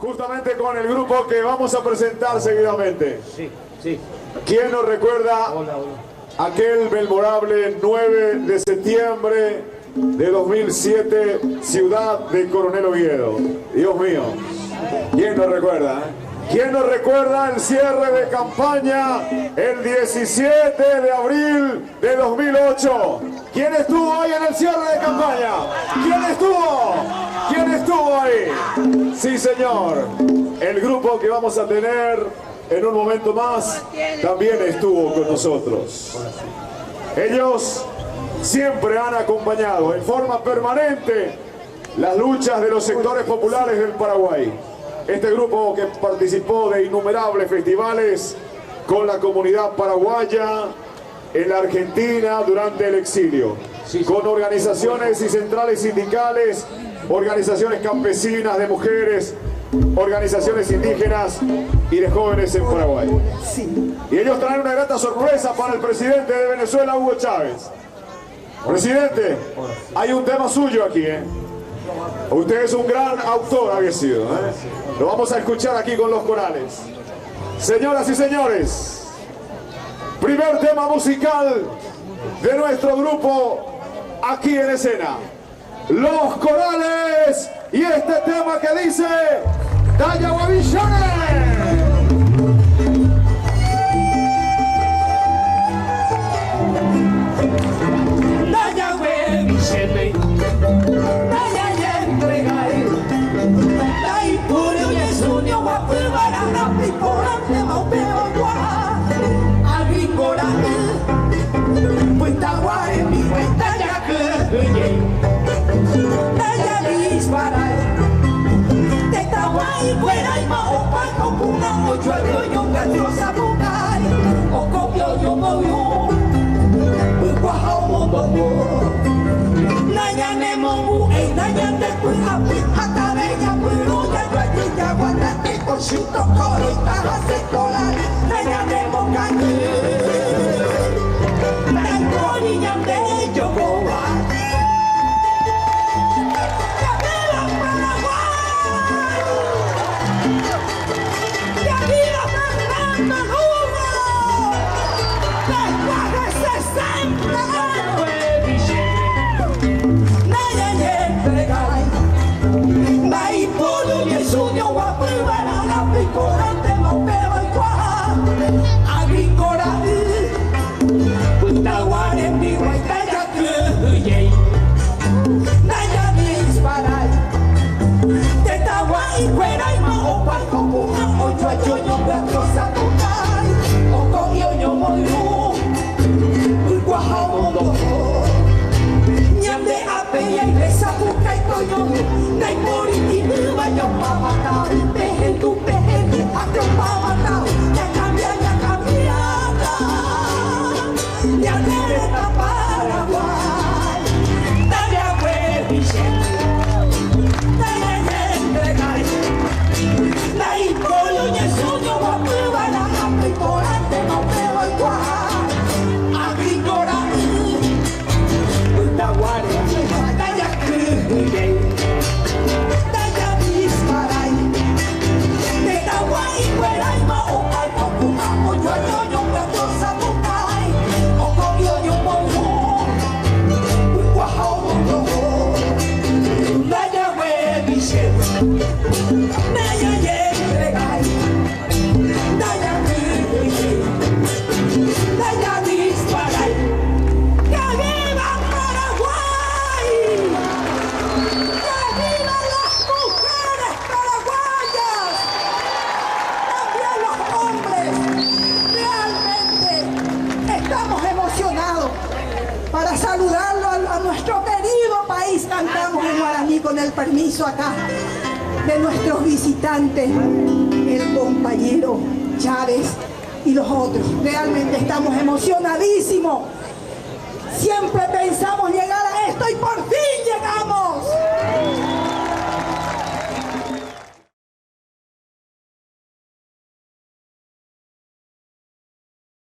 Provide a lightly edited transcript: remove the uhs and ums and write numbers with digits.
justamente con el grupo que vamos a presentar seguidamente. Sí. ¿Quién nos recuerda aquel memorable 9 de septiembre de 2007, ciudad de Coronel Oviedo? Dios mío, ¿quién nos recuerda? ¿Quién nos recuerda el cierre de campaña el 17 de abril de 2008? ¿Quién estuvo ahí en el cierre de campaña? ¿Quién estuvo? ¿Quién estuvo ahí? Sí, señor. El grupo que vamos a tener en un momento más también estuvo con nosotros. Ellos siempre han acompañado en forma permanente las luchas de los sectores populares del Paraguay. Este grupo que participó de innumerables festivales con la comunidad paraguaya en la Argentina durante el exilio, con organizaciones y centrales sindicales, organizaciones campesinas, de mujeres, organizaciones indígenas y de jóvenes en Paraguay. Y ellos traen una grata sorpresa para el presidente de Venezuela, Hugo Chávez. Presidente, hay un tema suyo aquí, Usted es un gran autor, había sido, Lo vamos a escuchar aquí con los corales. Señoras y señores, primer tema musical de nuestro grupo aquí en escena. Los corales y este tema que dice Dayaguavillanes. Con el permiso acá de nuestros visitantes, el compañero Chávez y los otros. Realmente estamos emocionadísimos. Siempre pensamos llegar a esto y por fin llegamos.